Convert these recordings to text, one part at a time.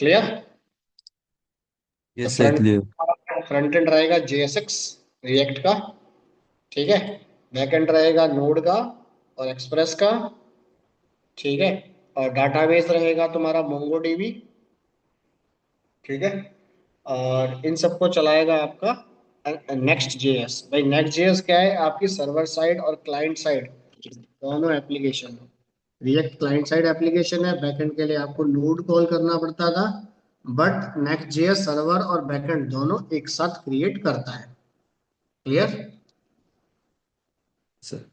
Clear. तो yes sir, clear. Front end रहेगा JSX react का। ठीक है। बैक एंड रहेगा नोड का और एक्सप्रेस का। ठीक है। और डाटाबेस रहेगा तुम्हारा मोंगोडीबी। ठीक है। और इन सबको चलाएगा आपका नेक्स्ट जेएस। भाई नेक्स्ट जेएस क्या है, आपकी सर्वर साइड और क्लाइंट साइड दोनों एप्लीकेशन है। रिएक्ट क्लाइंट साइड एप्लीकेशन है, बैकएंड के लिए आपको नोड कॉल करना पड़ता था। बट नेक्स्ट जेएस सर्वर और बैकएंड दोनों एक साथ क्रिएट करता है। क्लियर। सर।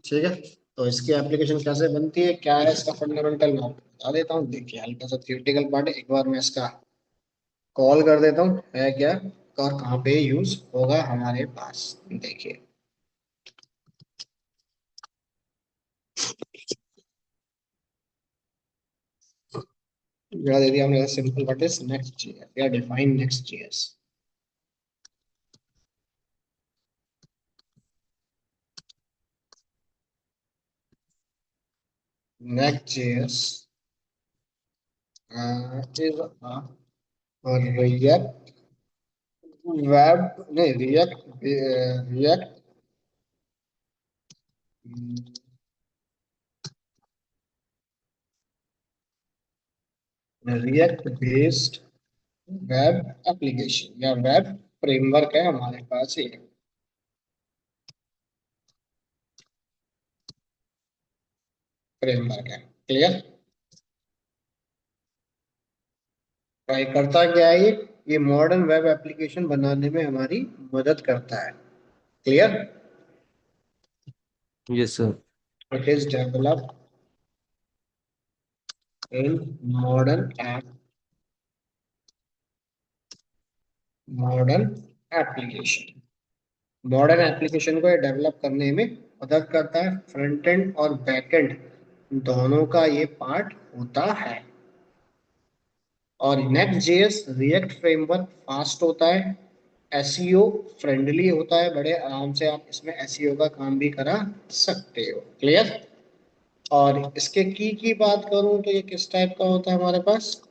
ठीक है। तो इसकी एप्लीकेशन कैसे बनती है, क्या है इसका फंडामेंटल, मैं आपको बता देता हूँ। देखिए हल्का सा थियोरेटिकल पार्ट है, एक बार मैं इसका कॉल कर देता हूँ है क्या और कहाँ पे यूज होगा हमारे पास। देखिए यहाँ दे दिया हमने simple what is Next JS या define Next JS. Next JS is React web, नहीं React, React React based web application या वेब फ्रेमवर्क है हमारे पास ये। फ्रेमवर्क है। क्लियर। ट्राई करता क्या है ये मॉडर्न वेब एप्लीकेशन बनाने में हमारी मदद करता है। Clear. Yes sir. It is develop in modern app, modern application. Modern application को डेवलप करने में मदद करता है। फ्रंट एंड और बैक एंड दोनों का ये पार्ट होता है। और next JS react framework fast होता है, एसईओ फ्रेंडली होता है, बड़े आराम से आप इसमें एसईओ का काम भी करा सकते हो। क्लियर। और इसके की बात करूं तो ये किस टाइप का होता है हमारे पास,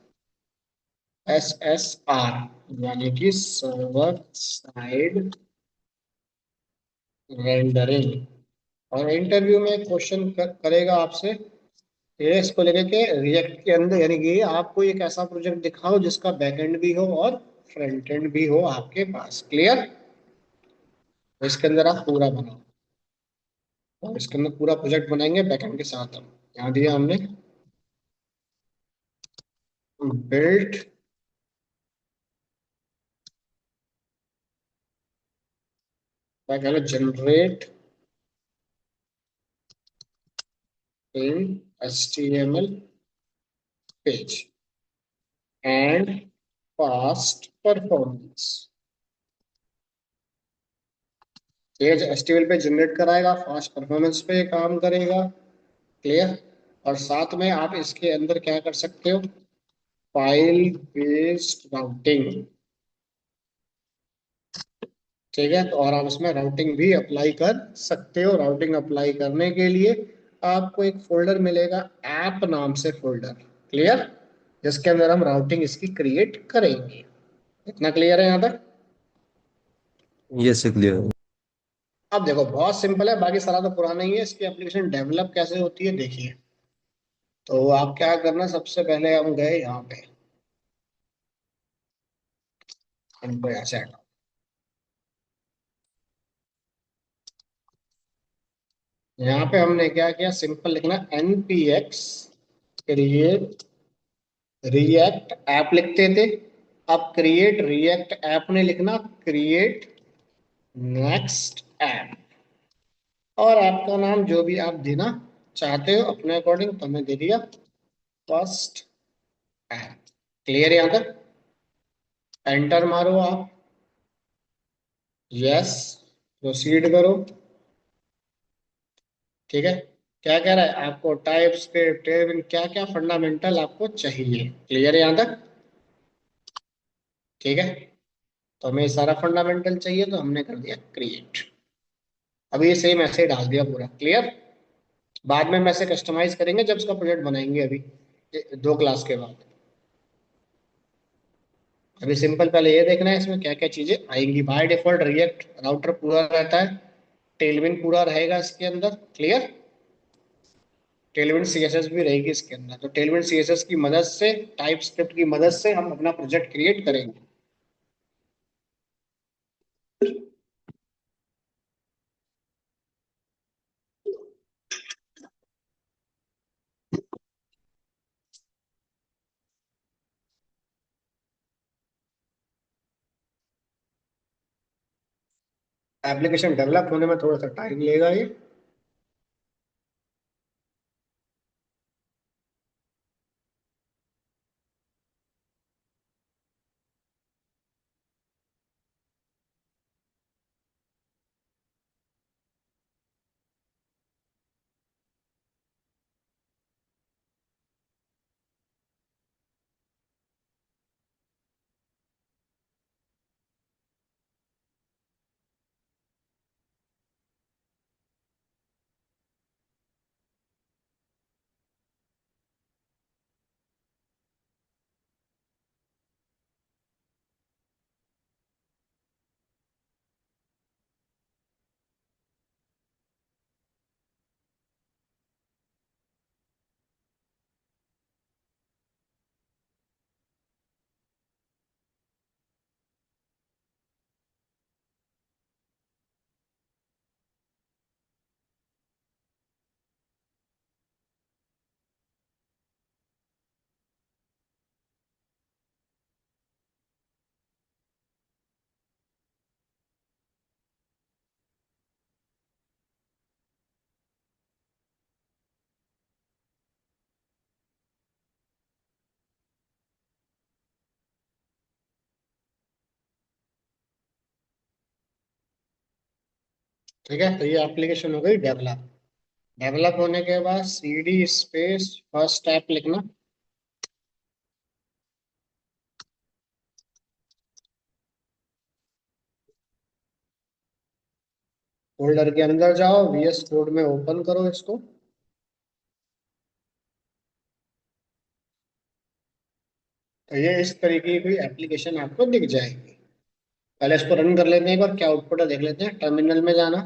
SSR यानी कि सर्वर साइड रेंडरिंग। और इंटरव्यू में क्वेश्चन करेगा आपसे ये इसको लेकर के रिएक्ट के अंदर, यानी कि आपको एक ऐसा प्रोजेक्ट दिखाओ जिसका बैक एंड भी हो और फ्रंट एंड भी हो आपके पास। क्लियर। तो इसके अंदर आप पूरा बनाओ और इसके अंदर पूरा प्रोजेक्ट बनाएंगे बैक एंड के साथ। हम यहाँ दिया हमने built generate in HTML page and fast performance. Page HTML पे जनरेट कराएगा, फास्ट परफॉर्मेंस पे काम करेगा। क्लियर। और साथ में आप इसके अंदर क्या कर सकते हो, फाइल बेस्ड राउटिंग। ठीक है। तो और आप इसमें राउटिंग भी अप्लाई कर सकते हो। राउटिंग अप्लाई करने के लिए आपको एक फोल्डर मिलेगा, ऐप नाम से फोल्डर। क्लियर। जिसके अंदर हम राउटिंग इसकी क्रिएट करेंगे। इतना क्लियर है यहाँ तक। Yes sir, clear. अब देखो बहुत सिंपल है, बाकी सारा तो पुराना ही है। इसकी एप्लीकेशन डेवलप कैसे होती है देखिए। तो आप क्या करना, सबसे पहले हम गए यहाँ पे, इनको यहाँ से हटाओ। यहाँ पे हमने क्या किया, सिंपल लिखना npx क्रिएट रिएक्ट ऐप लिखते थे। अब क्रिएट रिएक्ट ऐप ने लिखना क्रिएट नेक्स्ट ऐप। और ऐप का नाम जो भी आप देना चाहते हो अपने अकॉर्डिंग, तो हमने दे दिया फर्स्ट ऐप। क्लियर है यहाँ तक। एंटर मारो आप, यस, प्रोसीड करो। ठीक है। क्या कह रहा है आपको, टाइप स्क्रिप्ट टेबल क्या क्या फंडामेंटल आपको चाहिए। क्लियर है यहाँ तक। ठीक है। तो हमें सारा फंडामेंटल चाहिए तो हमने कर दिया क्रिएट। अभी ये सेम ऐसे ही डाल दिया पूरा, क्लियर। बाद में हम ऐसे कस्टमाइज करेंगे जब इसका प्रोजेक्ट बनाएंगे, अभी 2 क्लास के बाद। अभी सिंपल पहले ये देखना है इसमें क्या क्या चीजें आएंगी। बाय डिफॉल्ट रिएक्ट राउटर पूरा रहता है, टेलविन पूरा रहेगा इसके अंदर, क्लियर। टेलविन सीएसएस भी रहेगी इसके अंदर। तो टेलविन सीएसएस की मदद से, टाइप स्क्रिप्ट की मदद से हम अपना प्रोजेक्ट क्रिएट करेंगे। एप्लीकेशन डेवलप होने में थोड़ा सा टाइम लेगा ये। ठीक है, तो ये एप्लीकेशन हो गई डेवलप। डेवलप होने के बाद सीडी स्पेस फर्स्ट ऐप लिखना। फोल्डर के अंदर जाओ, वीएस कोड में ओपन करो इसको। तो ये इस तरीके की एप्लीकेशन आपको दिख जाएगी। पहले इसको रन कर लेते हैं एक बार, क्या आउटपुट है देख लेते हैं। टर्मिनल में जाना,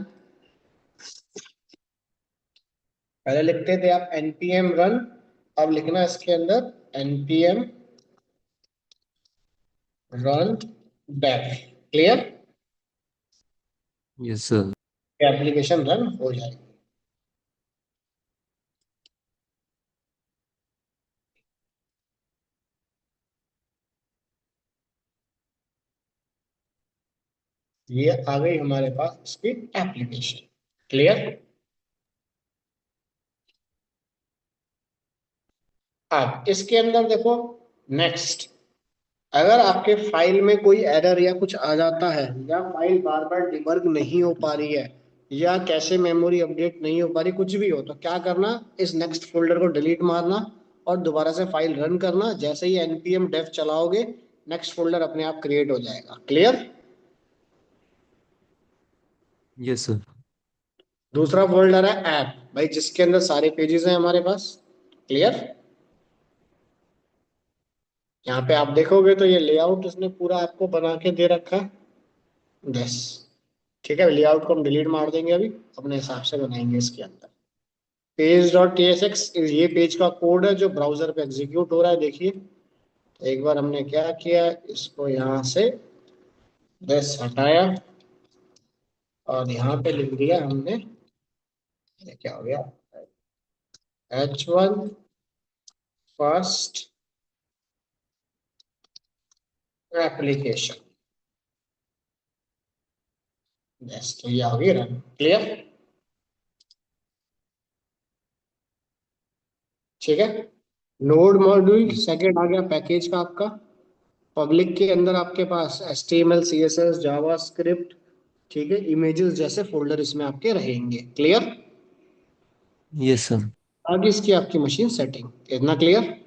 पहले लिखते थे आप npm रन, अब लिखना इसके अंदर npm run dev, clear. Yes sir. Application run हो जाएगी। ये आ गई हमारे पास इसकी एप्लीकेशन, क्लियर। अब इसके अंदर देखो, नेक्स्ट, अगर आपके फाइल में कोई एरर या कुछ आ जाता है, या फाइल बार बार डिबग नहीं हो पा रही है, या कैशे मेमोरी अपडेट नहीं हो पा रही, कुछ भी हो, तो क्या करना, इस नेक्स्ट फोल्डर को डिलीट मारना और दोबारा से फाइल रन करना। जैसे ही npm dev चलाओगे, नेक्स्ट फोल्डर अपने आप क्रिएट हो जाएगा, क्लियर। Yes sir. दूसरा फोल्डर है ऐप, भाई जिसके अंदर सारे पेजेस हैं हमारे पास, क्लियर। यहाँ पे आप देखोगे तो ये लेआउट उसने पूरा आपको बना के दे रखा है, बस। ठीक है, लेआउट को हम डिलीट मार देंगे, अभी अपने हिसाब से बनाएंगे इसके अंदर। Page dot T S x, ये पेज का कोड है जो ब्राउजर पे एग्जीक्यूट हो रहा है, देखिए। तो एक बार हमने क्या किया, इसको यहाँ से बस हटाया और यहाँ पे लिख दिया हमने, ये क्या हो गया, h1 फर्स्ट एप्लीकेशन, बस। तो ये आ गई रन, क्लियर। ठीक है, नोड मॉड्यूल यस। सेकेंड आ गया पैकेज का आपका। पब्लिक के अंदर आपके पास HTML CSS जावा स्क्रिप्ट, ठीक है, इमेजेस जैसे फोल्डर इसमें आपके रहेंगे, क्लियर। Yes sir. आगे इसकी आपकी मशीन सेटिंग, इतना क्लियर।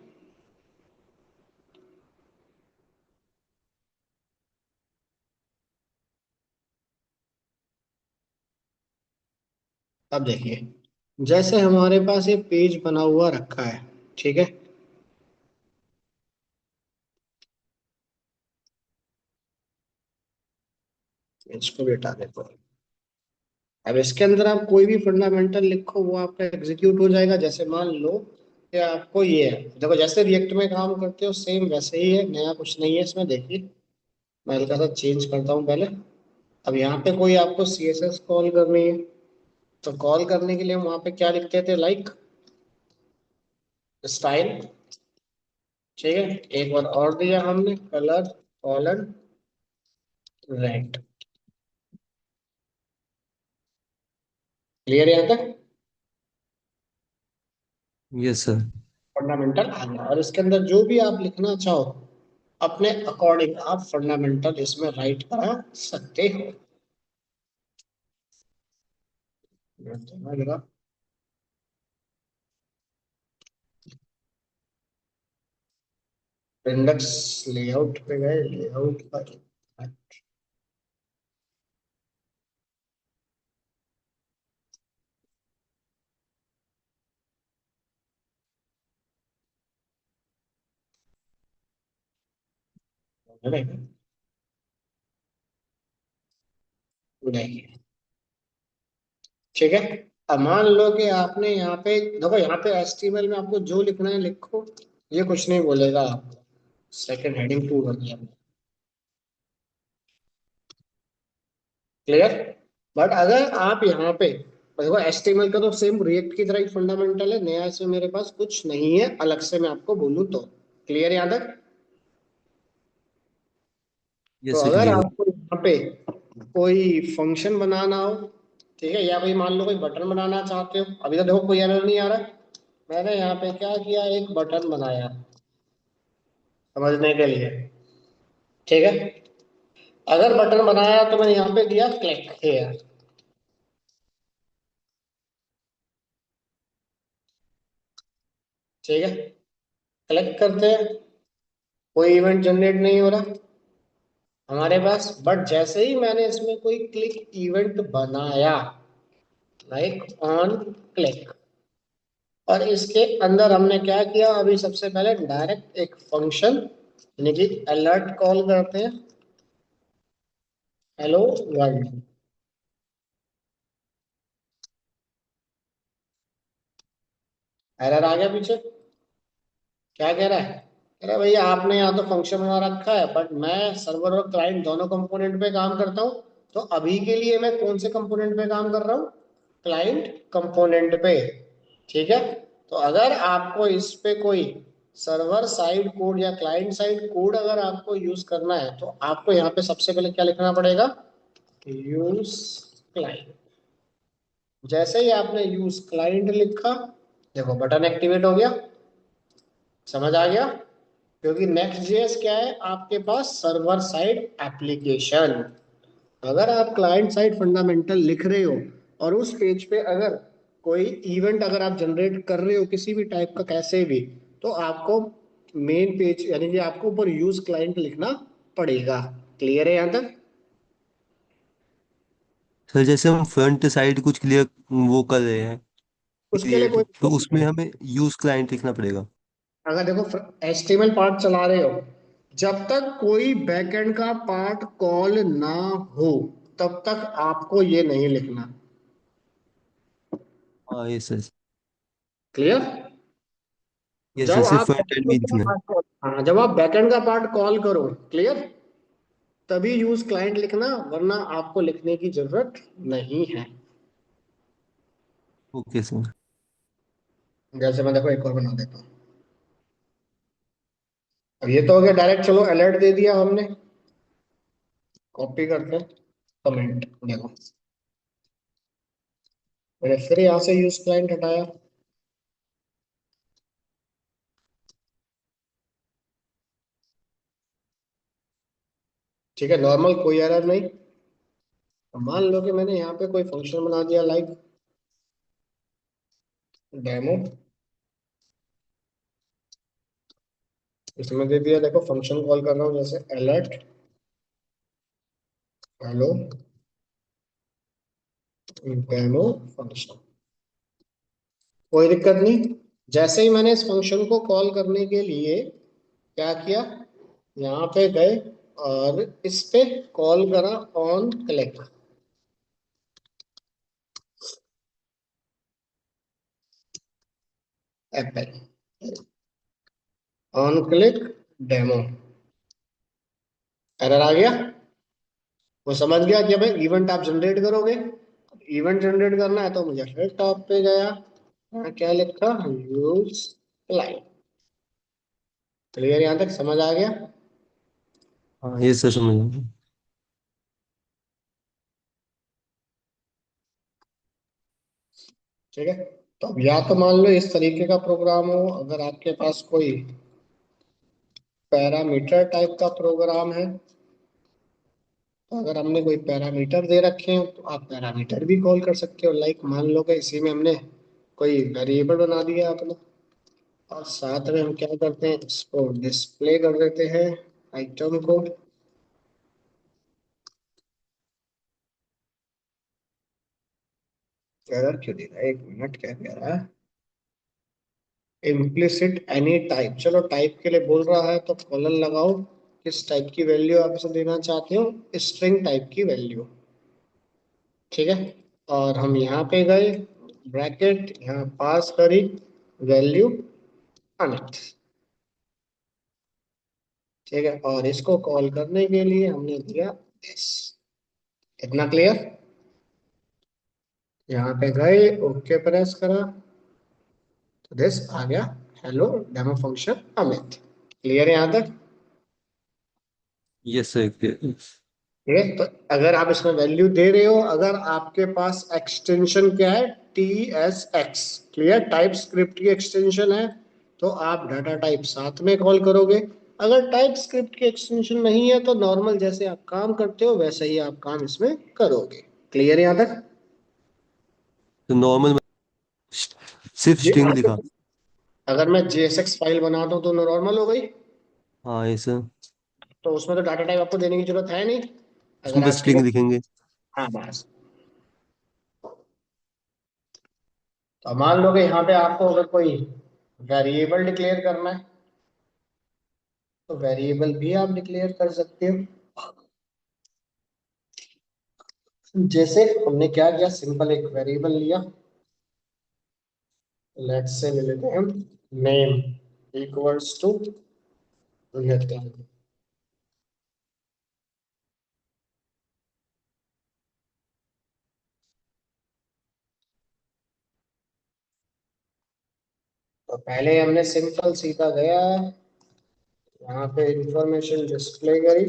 अब देखिए, जैसे हमारे पास ये पेज बना हुआ रखा है, ठीक है। इसको भी हटा देते हैं। अब इसके अंदर आप कोई भी फंडामेंटल लिखो, वो आपका एग्जीक्यूट हो जाएगा। जैसे मान लो कि आपको ये है, देखो जैसे रिएक्ट में काम करते हो सेम वैसे ही है, नया कुछ नहीं है इसमें। देखिए, मैं हल्का सा चेंज करता हूँ पहले। अब यहाँ पे कोई आपको सीएसएस कॉल करनी है, तो कॉल करने के लिए हम वहाँ पे क्या लिखते थे, लाइक स्टाइल, ठीक है। एक बार और दिया हमने, कलर कॉलन रेड। क्लियर यहाँ तक? Yes sir. फंडामेंटल आ गया, और इसके अंदर जो भी आप लिखना चाहो अपने अकॉर्डिंग आप फंडामेंटल इसमें राइट करा सकते हो। जरा इंडेक्स लेआउट पे गए, लेआउट पर नहीं, ठीक है। अब मान लो कि आपने यहाँ पे, देखो यहाँ पे एचटीएमएल में आपको जो लिखना है लिखो, ये कुछ नहीं बोलेगा आपको। सेकंड हेडिंग टू कर दिया, क्लियर। बट अगर आप यहाँ पे देखो, एचटीएमएल का तो सेम रिएक्ट की तरह ही फंडामेंटल है, नया इसमें मेरे पास कुछ नहीं है अलग से मैं आपको बोलूँ तो। क्लियर यहाँ तक? तो यस सर, अगर क्लियर। आपको यहाँ पे कोई फंक्शन बनाना हो, ठीक है, या कोई मान लो कोई बटन बनाना चाहते हो, अभी तो देखो कोई एरर नहीं आ रहा। मैंने यहाँ पे क्या किया, एक बटन बनाया समझने के लिए, ठीक है। अगर बटन बनाया तो मैंने यहाँ पे दिया क्लिक हेयर, ठीक है। क्लिक करते हैं, कोई इवेंट जनरेट नहीं हो रहा हमारे पास। बट जैसे ही मैंने इसमें कोई क्लिक इवेंट बनाया, लाइक ऑन क्लिक, और इसके अंदर हमने क्या किया, अभी सबसे पहले डायरेक्ट एक फंक्शन यानी कि अलर्ट कॉल करते हैं, हेलो वर्ल्ड। एरर आ गया पीछे, क्या कह रहा है? कह रहा है भैया आपने यहाँ तो फंक्शन बना रखा है, बट मैं सर्वर और क्लाइंट दोनों कंपोनेंट पे काम करता हूँ। तो अभी के लिए मैं कौन से कंपोनेंट पे काम कर रहा हूँ, क्लाइंट कंपोनेंट पे, ठीक है। तो अगर आपको इस पे कोई सर्वर साइड कोड या क्लाइंट साइड कोड अगर आपको यूज करना है, तो आपको यहाँ पे सबसे पहले क्या लिखना पड़ेगा, यूज क्लाइंट। जैसे ही आपने यूज क्लाइंट लिखा, देखो बटन एक्टिवेट हो गया, समझ आ गया। क्योंकि नेक्स्ट जेएस क्या है आपके पास, सर्वर साइड एप्लीकेशन। अगर आप क्लाइंट साइड फंडामेंटल लिख रहे हो और उस पेज पे अगर कोई इवेंट अगर आप जनरेट कर रहे हो किसी भी टाइप का कैसे भी, तो आपको मेन पेज यानी कि आपको ऊपर यूज क्लाइंट लिखना पड़ेगा। क्लियर है यहाँ तक? सर जैसे हम फ्रंट साइड कुछ क्लियर वो कर रहे हैं, उसके लिए क्रिएट, कोई तो प्रॉब्लम उसमें नहीं। हमें यूज क्लाइंट लिखना पड़ेगा। अगर देखो एचटीएमएल पार्ट चला रहे हो, जब तक कोई बैकएंड का पार्ट कॉल ना हो तब तक आपको ये नहीं लिखना। हाँ यस सर। क्लियर? यस जब सर, सिर्फ आप फ्रंट एंड में ही लिखना है। हाँ, जब आप बैकएंड का पार्ट कॉल करो, क्लियर, तभी यूज क्लाइंट लिखना, वरना आपको लिखने की जरूरत नहीं है। Okay sir. जैसे मैं देखो एक और बना देता हूँ। अब ये तो हो गया डायरेक्ट, चलो अलर्ट दे दिया हमने। कॉपी करते हैं, कमेंट देखो, मैंने फिर यहाँ से यूज क्लाइंट हटाया, ठीक है, नॉर्मल कोई एरर नहीं। अब मान लो कि मैंने यहाँ पे कोई फंक्शन बना दिया, लाइक डेमो, इसमें दे दिया, देखो फंक्शन कॉल कर रहा हूँ जैसे अलर्ट हेलो डेमो फंक्शन, कोई दिक्कत नहीं। जैसे ही मैंने इस फंक्शन को कॉल करने के लिए क्या किया, यहाँ पे गए और इस पे कॉल करा on click apple, on click demo, error आ गया। वो समझ गया कि भाई इवेंट आप जनरेट करोगे, इवेंट जनरेट करना है तो मुझे फिर टॉप पे गया, यहाँ क्या लिखा, यूज क्लाइंट। क्लियर, यहाँ तक समझ आ गया। हाँ ये सर समझ गया। ठीक है, तो अब या तो मान लो इस तरीके का प्रोग्राम हो, अगर आपके पास कोई पैरामीटर टाइप का प्रोग्राम है, तो अगर हमने कोई पैरामीटर दे रखे हैं तो आप पैरामीटर भी कॉल कर सकते हो। लाइक मान लो कि इसी में हमने कोई वेरिएबल बना दिया अपना, और साथ में हम क्या करते हैं, इसको डिस्प्ले कर देते हैं आइटम को। एरर क्यों दे रहा है, एक मिनट, क्या कह रहा है, इम्प्लिसिट एनी टाइप, चलो टाइप के लिए बोल रहा है तो कॉलन लगाओ, किस टाइप की वैल्यू आप इसे देना चाहते हो, स्ट्रिंग टाइप की वैल्यू। ठीक है, और हम यहाँ पे गए, ब्रैकेट यहाँ पास करी वैल्यू अनंत। ठीक है, और इसको कॉल करने के लिए हमने दिया this। इतना क्लियर। यहाँ पे गए, ओके प्रेस करा, तो दिस आ गया, hello demo function Amit. Clear है यहाँ तक। Yes sir. ठीक है, तो अगर आप इसमें वैल्यू दे रहे हो, अगर आपके पास एक्सटेंशन क्या है, T S x, clear, type script की एक्सटेंशन है, तो आप डाटा टाइप साथ में कॉल करोगे। अगर टाइप स्क्रिप्ट की एक्सटेंशन नहीं है तो नॉर्मल जैसे आप काम करते हो वैसे ही आप काम इसमें करोगे। क्लियर है यहाँ तक। तो नॉर्मल सिर्फ ये स्ट्रिंग लिखा। अगर मैं JSX फाइल बनाता हूँ तो नॉर्मल हो गई, हाँ ये सर। तो उसमें तो डाटा टाइप आपको देने की जरूरत है नहीं। अगर उसमें बस आपकी, स्ट्रिंग लिखेंगे। हाँ बस। तो मान लो कि यहाँ पे आपको अगर कोई वेरिएबल डिक्लेयर करना है, तो वेरिएबल भी आप डिक्लेयर कर सकते हो। जैसे हमने क्या किया, सिंपल एक वेरिएबल लिया, लेट्स से ले लेते हैं हम नेम इक्वल्स टू, लेते हैं, तो पहले हमने सिंपल सीधा गया, यहाँ पे इंफॉर्मेशन डिस्प्ले करी,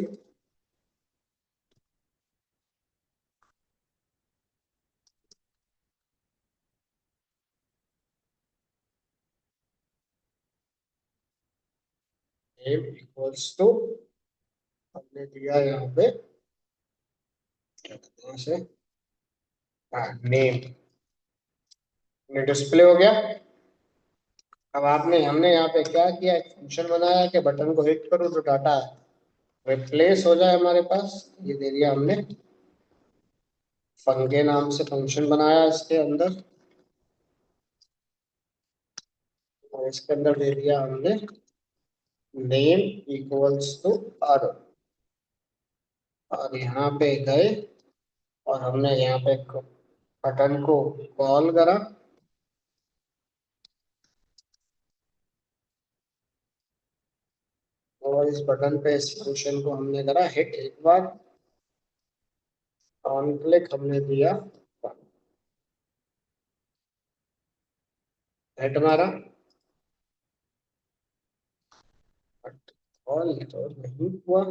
नेम इक्वल्स टू, हमने दिया यहाँ पे क्या कहते हैं इसे, नेम, डिस्प्ले हो गया। अब आपने हमने यहाँ पे क्या किया, एक फंक्शन बनाया कि बटन को हिट करो तो डाटा रिप्लेस हो जाए हमारे पास, ये दे दिया हमने। फंके नाम से फंक्शन बनाया इसके अंदर, और इसके अंदर दे दिया हमने नेम इक्वल्स टू आर, और यहाँ पे गए और हमने यहाँ पे बटन को कॉल करा, और इस बटन पे इस फंक्शन को हमने करा हिट एक बार, ऑन क्लिक हमने दिया, हिट मारा, बट कॉल तो नहीं हुआ।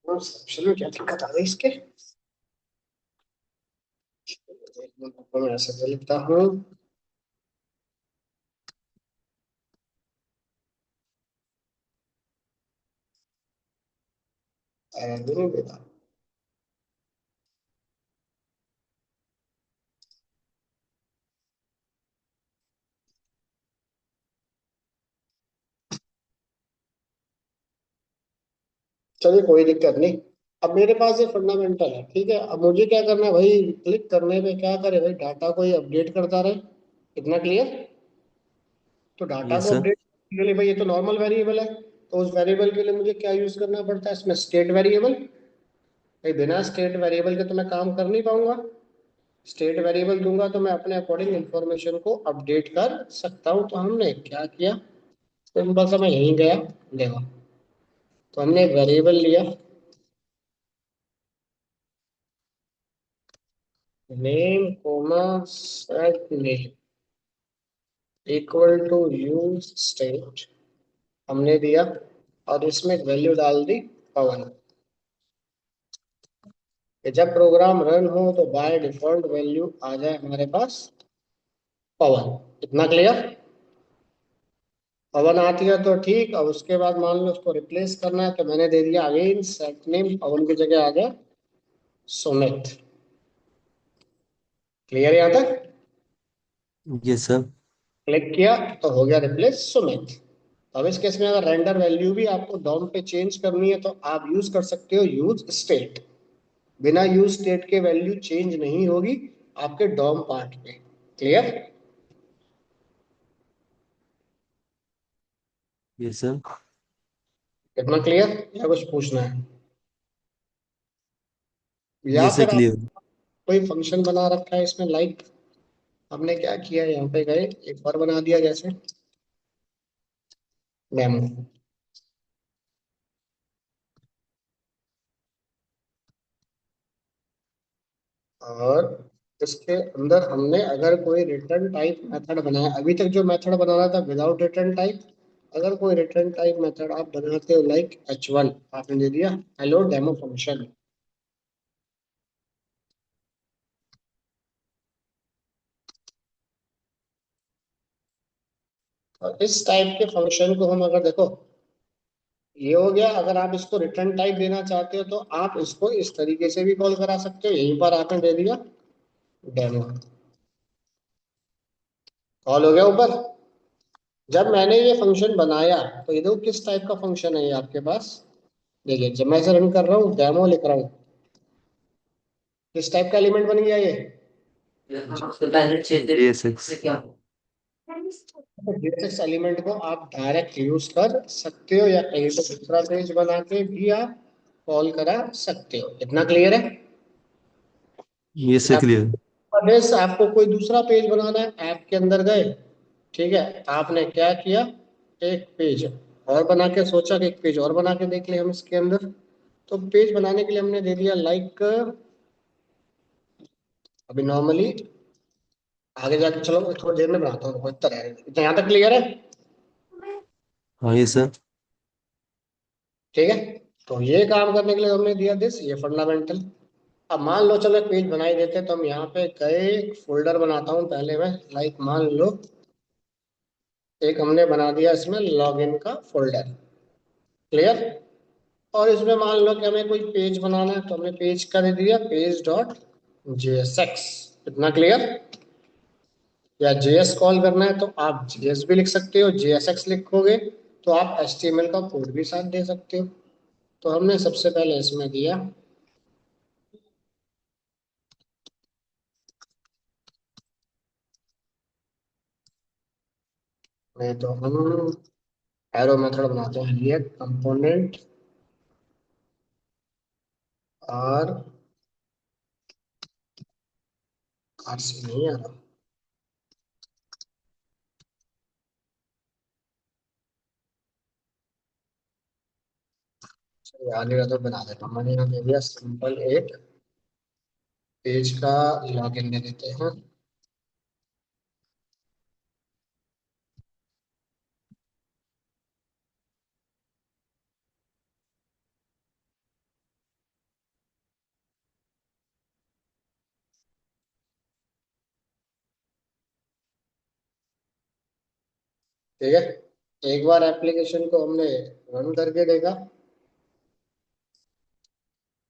और सबसे में क्या दिक्कत आ गई इसके, एक मिनट को मैं ऐसे लिखता हूँ, एडमिन, चलिए कोई दिक्कत नहीं। अब मेरे पास ये फंडामेंटल है, ठीक है। अब मुझे क्या करना है भाई, क्लिक करने पे क्या करे भाई, डाटा को ही अपडेट करता रहे। इतना क्लियर। तो डाटा यस को सर। अपडेट के लिए भाई, ये तो नॉर्मल वेरिएबल है, तो उस वेरिएबल के लिए मुझे क्या यूज करना पड़ता है इसमें, स्टेट वेरिएबल। भाई बिना स्टेट वेरिएबल के तो मैं काम कर नहीं पाऊंगा। स्टेट वेरिएबल दूंगा तो मैं अपने अकॉर्डिंग इंफॉर्मेशन को अपडेट कर सकता हूँ। तो हमने क्या किया, सिंपल सा मैं यहीं गया, देखो। तो हमने एक वेरिएबल लिया, name comma set name equal to use state हमने दिया, और इसमें एक वैल्यू डाल दी, पवन। कि जब प्रोग्राम रन हो तो बाय डिफॉल्ट वैल्यू आ जाए हमारे पास, पवन। इतना क्लियर। पवन आती है तो ठीक। अब उसके बाद मान लो उसको रिप्लेस करना है, तो मैंने दे दिया अगेन सेट नेम, पवन की जगह आ जाए सुमित। क्लियर यहाँ तक। Yes sir. क्लिक किया तो हो गया रिप्लेस सुमित। अब इस केस में अगर रेंडर वैल्यू भी आपको डॉम पे चेंज करनी है, तो आप यूज कर सकते हो यूज स्टेट। बिना यूज स्टेट के वैल्यू चेंज नहीं होगी आपके डॉम पार्ट पे। क्लियर। Yes sir. कितना क्लियर, या कुछ पूछना है? या यस सर फिर आप क्लियर। कोई फंक्शन बना रखा है इसमें, लाइक हमने क्या किया, यहाँ पे गए एक बार बना दिया जैसे डेमो, और इसके अंदर हमने अगर कोई रिटर्न टाइप मेथड बनाया, अभी तक जो मेथड बनाना था विदाउट रिटर्न टाइप, अगर कोई रिटर्न टाइप मेथड आप बनाते हो लाइक h1, आपने दे दिया हेलो डेमो फंक्शन। और इस टाइप के फंक्शन को हम अगर देखो, ये हो गया। अगर आप इसको रिटर्न टाइप देना चाहते हो तो आप इसको इस तरीके से भी कॉल करा सकते हो, यहीं पर आपने दे दिया डेमो, कॉल हो गया ऊपर। जब मैंने ये फंक्शन बनाया, तो ये देखो किस टाइप का फंक्शन है ये आपके पास। देखिए जब मैं इसे रन कर रहा हूँ, डेमो लिख रहा हूँ, किस टाइप का एलिमेंट बन गया ये। JSX। जेएसएक्स एलिमेंट को आप डायरेक्ट यूज कर सकते हो, या कहीं पे दूसरा पेज बना के भी आप कॉल करा सकते हो। इतना क्लियर है। यस सर या क्लियर। बेस आपको कोई दूसरा पेज बनाना है, ऐप के अंदर गए, ठीक है। आपने क्या किया, एक पेज और बना के सोचा कि एक पेज और बना के देख ले हम इसके अंदर। तो पेज बनाने के लिए हमने दे दिया लाइक, अभी नॉर्मली आगे जाके चलो थोड़ी देर में बनाता हूँ, इतना इतना यहाँ तक क्लियर है। हाँ यस सर। ठीक है। तो ये काम करने के लिए हमने दिया दिस, ये फंडामेंटल। अब मान लो चलो एक पेज बनाई देते हैं, तो हम यहाँ पे गए, एक फोल्डर बनाता हूँ पहले मैं, लाइक मान लो एक हमने बना दिया इसमें लॉगिन का फोल्डर। क्लियर। और इसमें मान लो कि हमें कोई पेज बनाना है, तो हमने पेज का दे दिया पेज डॉट जेएसएक्स। इतना क्लियर। या जेएस कॉल करना है तो आप जेएस भी लिख सकते हो, जेएसएक्स लिखोगे तो आप एचटीएमएल का कोड भी साथ दे सकते हो। तो हमने सबसे पहले इसमें दिया, नहीं तो हम एरो मेथड बनाते हैं, ये कंपोनेंट आर, आर से नहीं आ रहा। चलिए आगे का तो बना देता हूँ। मैंने यहाँ दे दिया सिंपल एक पेज का लॉगिन दे देते हैं। ठीक है। एक बार एप्लीकेशन को हमने रन करके देखा,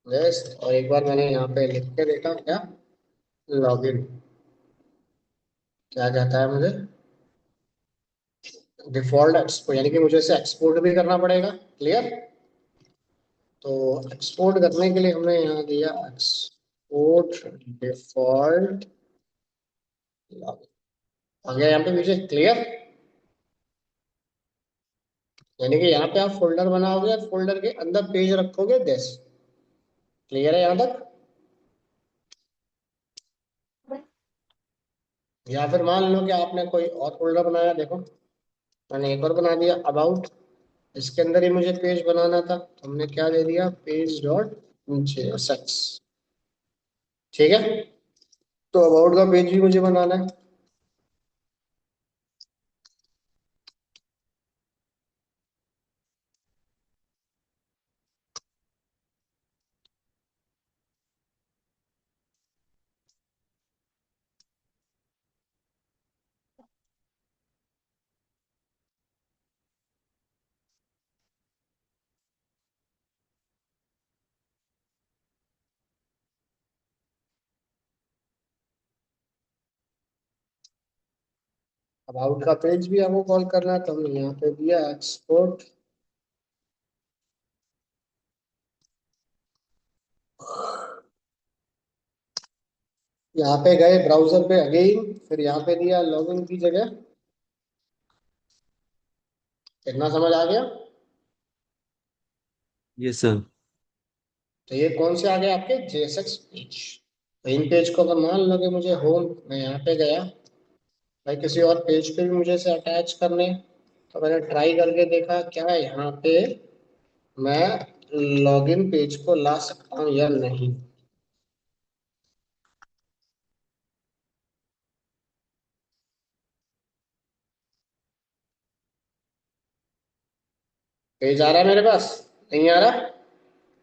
यस। और एक बार मैंने यहाँ पे लिख के देखा क्या, लॉगिन, क्या कहता है मुझे, डिफॉल्ट एक्सपोर्ट, यानी कि मुझे इसे एक्सपोर्ट भी करना पड़ेगा। क्लियर। तो एक्सपोर्ट करने के लिए हमने यहाँ दिया एक्सपोर्ट डिफॉल्ट। आ गया यहाँ पे मुझे क्लियर। यानी कि यहाँ पे आप फोल्डर बनाओगे और फोल्डर के अंदर पेज रखोगे दिस। क्लियर है यहाँ तक? या फिर मान लो कि आपने कोई और फोल्डर बनाया, देखो मैंने एक और बना दिया अबाउट। इसके अंदर ही मुझे पेज बनाना था, तो हमने क्या दे दिया, पेज डॉट जेएसएक्स। ठीक है, तो अबाउट का पेज भी मुझे बनाना है। अबाउट का पेज भी हमको कॉल करना है, तो हमने यहाँ पे दिया एक्सपोर्ट। यहाँ पे गए ब्राउजर पे अगेन, फिर यहाँ पे दिया लॉगिन की जगह। इतना समझ आ गया? Yes sir. तो ये कौन से आ गए आपके, जेएसएक्स पेज। तो इन पेज को अगर मान लो कि मुझे होम, मैं यहाँ पे गया भाई, किसी और पेज पे भी मुझे इसे अटैच करने, तो मैंने ट्राई करके देखा क्या यहाँ पे मैं लॉगिन पेज को ला सकता हूँ या नहीं। पेज आ रहा है मेरे पास? नहीं आ रहा?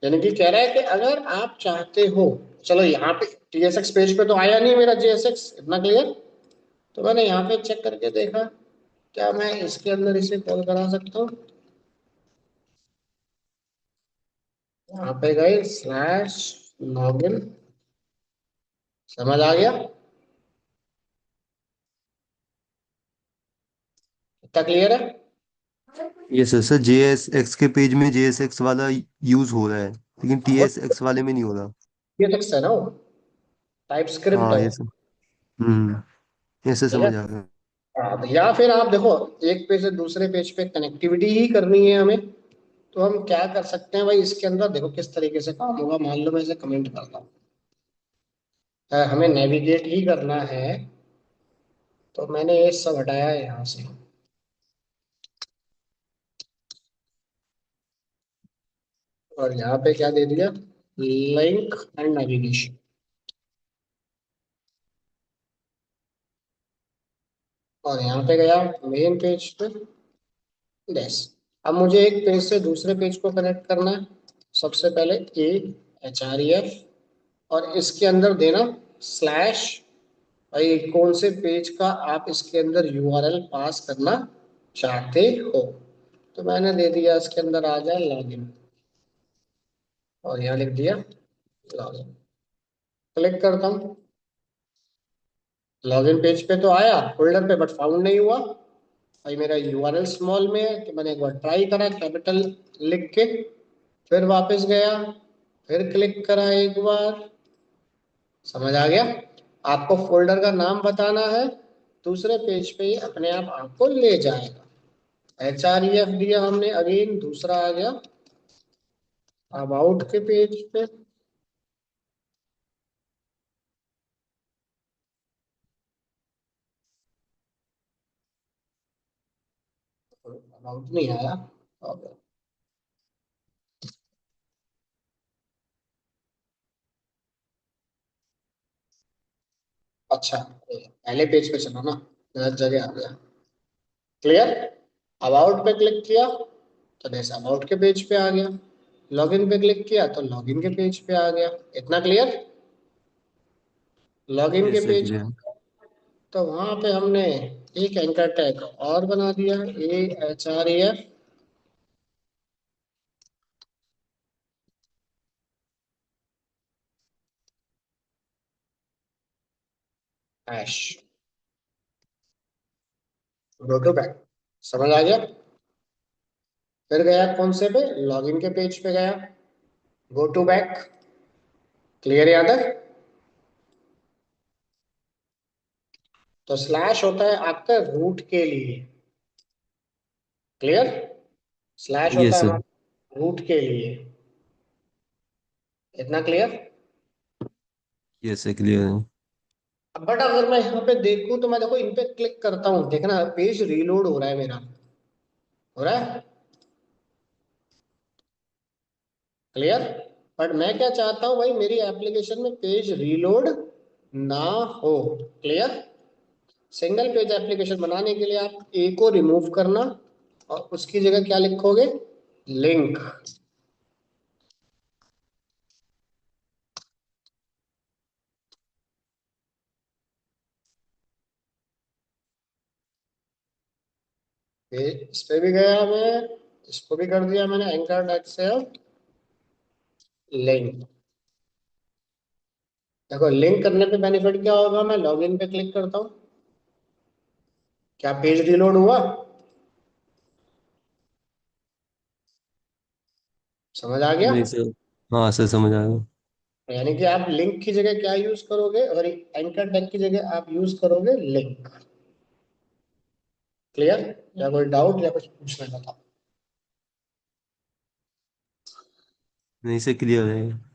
यानी कि कह रहा है कि अगर आप चाहते हो, चलो यहाँ पे टीएसएक्स पेज पे तो आया नहीं मेरा जेएसएक्स, इतना क्लियर। तो मैंने यहाँ पे चेक करके देखा, क्या मैं इसके अंदर इसे कॉल करा सकता हूँ। यहाँ पे गए स्लैश लॉगिन। समझ आ गया? इतना क्लियर है? Yes sir. सर जे एस एक्स के पेज में जे एस एक्स वाला यूज हो रहा है, लेकिन टी वो एस एक्स वाले में नहीं हो रहा। टीएसएक्स है ना, वो टाइप स्क्रिप्ट हाँ है वो। Yes sir. Hmm. Yes sir, ठीक है। समझ आ गया। हाँ, तो या फिर आप देखो, एक पेज से दूसरे पेज पे कनेक्टिविटी ही करनी है हमें, तो हम क्या कर सकते हैं भाई, इसके अंदर देखो किस तरीके से काम होगा। मान लो मैं इसे कमेंट करता हूँ, हमें नेविगेट ही करना है, तो मैंने ये सब हटाया है यहाँ से, और यहाँ पे क्या दे दिया, लिंक एंड नेविगेशन। और यहाँ पे गया मेन पेज पे, यस। अब मुझे एक पेज से दूसरे पेज को कनेक्ट करना है। सबसे पहले ए एच आर ई एफ, और इसके अंदर देना स्लैश, भाई कौन से पेज का आप इसके अंदर यूआरएल पास करना चाहते हो। तो मैंने दे दिया इसके अंदर आ जाए लॉगिन, और यहाँ लिख दिया लॉगिन। क्लिक करता हूँ, लॉगिन पेज पे तो आया फोल्डर पे, बट फाउंड नहीं हुआ। भाई मेरा यूआरएल स्मॉल में है, तो मैंने एक बार ट्राई करा कैपिटल लिख के, फिर वापस गया, फिर क्लिक करा एक बार। समझ आ गया? आपको फोल्डर का नाम बताना है, दूसरे पेज पे ही अपने आप आपको ले जाएगा। एच आर ई एफ दिया हमने, अगेन दूसरा आ गया अबाउट के पेज पे। अबाउट नहीं आया। अब अच्छा, पहले पेज पे चलो ना, गलत जगह आ गया। क्लियर? अबाउट पे क्लिक किया तो जैसे अबाउट के पेज पे आ गया, लॉगिन पे क्लिक किया तो लॉगिन के पेज पे आ गया। इतना क्लियर? लॉगिन के यस सर, पेज, क्लियर। तो वहां पे हमने एक एंकर टैग और बना दिया, A H R A F hash, go to back. समझ आ गया? फिर गया कौन से पे, लॉगिन के पेज पे गया, गो टू बैक, क्लियर है यहाँ तक? तो स्लैश होता है आपका रूट के लिए, क्लियर? स्लैश होता यस है सर। हमारा रूट के लिए, इतना क्लियर? यस सर, क्लियर है। बट अगर मैं यहाँ पे देखूं तो मैं देखो इन पे क्लिक करता हूँ, देखना पेज रीलोड हो रहा है मेरा, हो रहा है, क्लियर? बट मैं क्या चाहता हूँ भाई, मेरी एप्लीकेशन में पेज रीलोड ना हो, क्लियर? सिंगल पेज एप्लीकेशन बनाने के लिए आप ए को रिमूव करना और उसकी जगह क्या लिखोगे, लिंक। इस पे भी गया मैं, इसको भी कर दिया मैंने, एंकर टैग से लिंक। देखो लिंक करने पे बेनिफिट क्या होगा, मैं लॉगिन पे क्लिक करता हूँ, क्या पेज रीलोड हुआ? समझ आ गया? नहीं सर। हाँ सर, समझ आ गया। यानी कि आप लिंक की जगह क्या यूज करोगे, और एंकर टैग की जगह आप यूज करोगे लिंक, क्लियर? या कोई डाउट या कुछ पूछना था? नहीं सर, क्लियर है।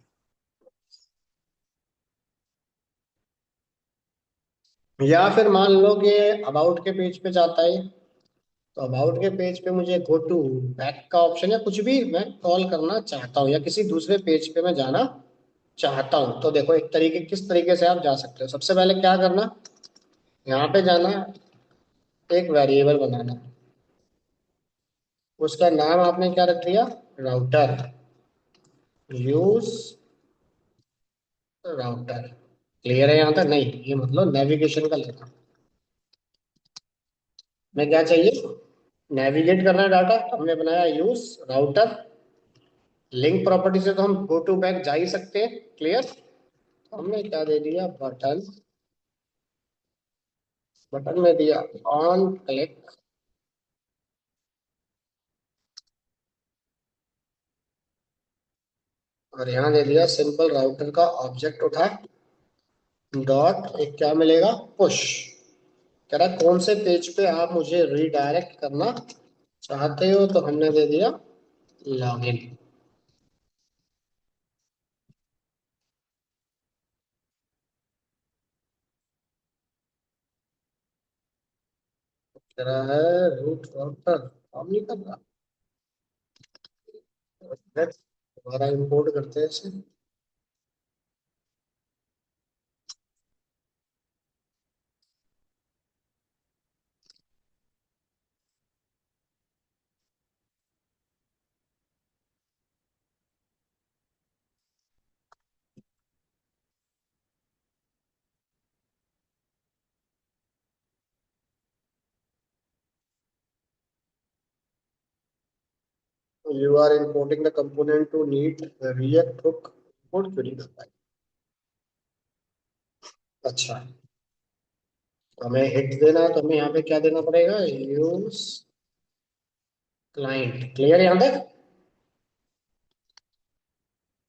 या फिर मान लो कि अबाउट के पेज पे जाता है, तो अबाउट के पेज पे मुझे गो टू बैक का ऑप्शन या कुछ भी मैं कॉल करना चाहता हूँ, या किसी दूसरे पेज पे मैं जाना चाहता हूँ, तो देखो एक तरीके, किस तरीके से आप जा सकते हो। सबसे पहले क्या करना, यहाँ पे जाना, एक वेरिएबल बनाना, उसका नाम आपने क्या रख दिया, राउटर, यूज राउटर, क्लियर है यहाँ तक? नहीं, ये मतलब नेविगेशन का लेना, मैं क्या चाहिए, नेविगेट करना है डाटा, हमने बनाया यूज राउटर। लिंक प्रॉपर्टी से तो हम गो टू बैक जा ही सकते हैं, क्लियर? हमने क्या दे दिया, बटन, बटन में दिया ऑन क्लिक, और यहाँ दे दिया सिंपल राउटर का ऑब्जेक्ट उठा, डॉट एक क्या मिलेगा, पुश। कह रहा है कौन से पेज पे आप मुझे रीडायरेक्ट करना चाहते हो, तो हमने दे दिया लॉगिन। कह रहा है रूट राउटर काम नहीं कर रहा, दोबारा इंपोर्ट करते हैं इसे। You are importing the component to need React hook, import क्यों नहीं कर पाए? अच्छा, तो हमें हिट देना है, तो हमें यहाँ पे क्या देना पड़ेगा, यूज क्लाइंट, क्लियर यहाँ तक?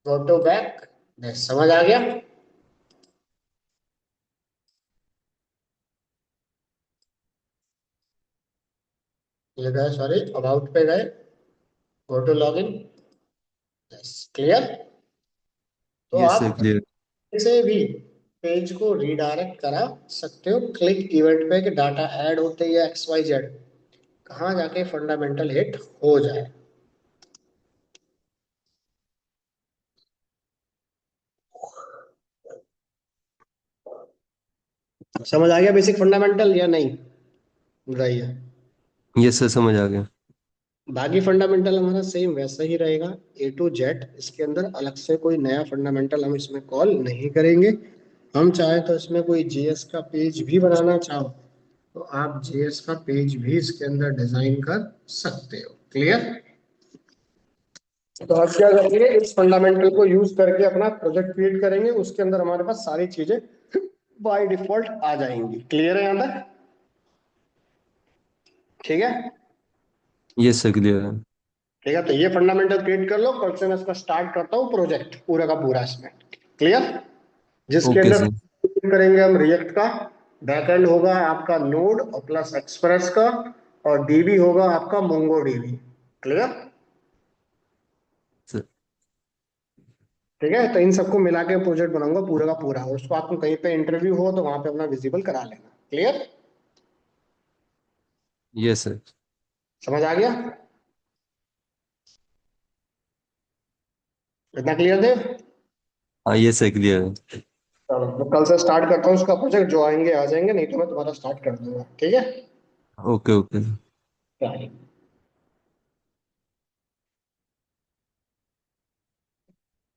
गो टू बैक, समझ आ गया? ये गए, सॉरी अबाउट पे गए, गो टू लॉगिन, क्लियर? तो यस सर, आप क्लियर। से भी पेज को रीडायरेक्ट करा सकते हो, क्लिक इवेंट पे कि डाटा ऐड होते ही एक्स वाई जेड कहाँ जाके फंडामेंटल हिट हो जाए। समझ आ गया बेसिक फंडामेंटल या नहीं? रही है। यस सर, समझ आ गया। बाकी फंडामेंटल हमारा सेम वैसा ही रहेगा, ए टू जेड, इसके अंदर अलग से कोई नया फंडामेंटल हम इसमें कॉल नहीं करेंगे। हम चाहे तो इसमें कोई जीएस का पेज भी बनाना चाहो, तो आप जीएस का पेज भी इसके अंदर डिजाइन कर सकते हो, क्लियर? तो आप क्या करेंगे, इस फंडामेंटल को यूज करके अपना प्रोजेक्ट क्रिएट करेंगे, उसके अंदर हमारे पास सारी चीजें बाय डिफॉल्ट आ जाएंगी, क्लियर है यहाँ तक? ठीक है, यस सर, क्लियर है। ठीक है, तो ये फंडामेंटल क्रिएट कर लो, कल से मैं इसका स्टार्ट करता हूँ प्रोजेक्ट पूरा का पूरा इसमें। क्लियर? जिसके ओके अंदर सर। करेंगे हम रिएक्ट का, बैकएंड होगा आपका नोड और प्लस एक्सप्रेस का, और डीबी होगा आपका मोंगो डीबी। क्लियर? सर ठीक है, तो इन सबको मिला के प्रोजेक्ट बनाऊंगा पूरा का पूरा, और उसको आपको कहीं पे इंटरव्यू हो तो वहां पे अपना विजिबल करा लेना। क्लियर? Yes sir. समझ आ गया? इतना क्लियर थे? हाँ ये सर क्लियर है। चलो मैं कल से स्टार्ट करता हूँ उसका प्रोजेक्ट, जो आएंगे आ जाएंगे, नहीं तो मैं तुम्हारा स्टार्ट कर दूंगा। ठीक है? Okay okay. Right.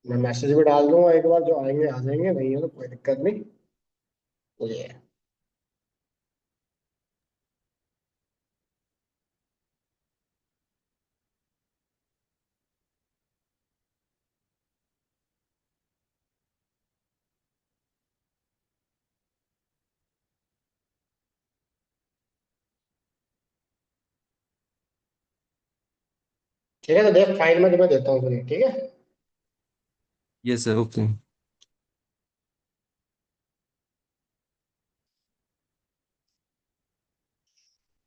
मैं मैसेज भी डाल दूंगा एक बार, जो आएंगे आ जाएंगे, नहीं है तो कोई दिक्कत नहीं। ये है। ठीक है, तो देख फाइल में तुम्हें देता हूँ तुझे। ठीक है? Yes sir okay.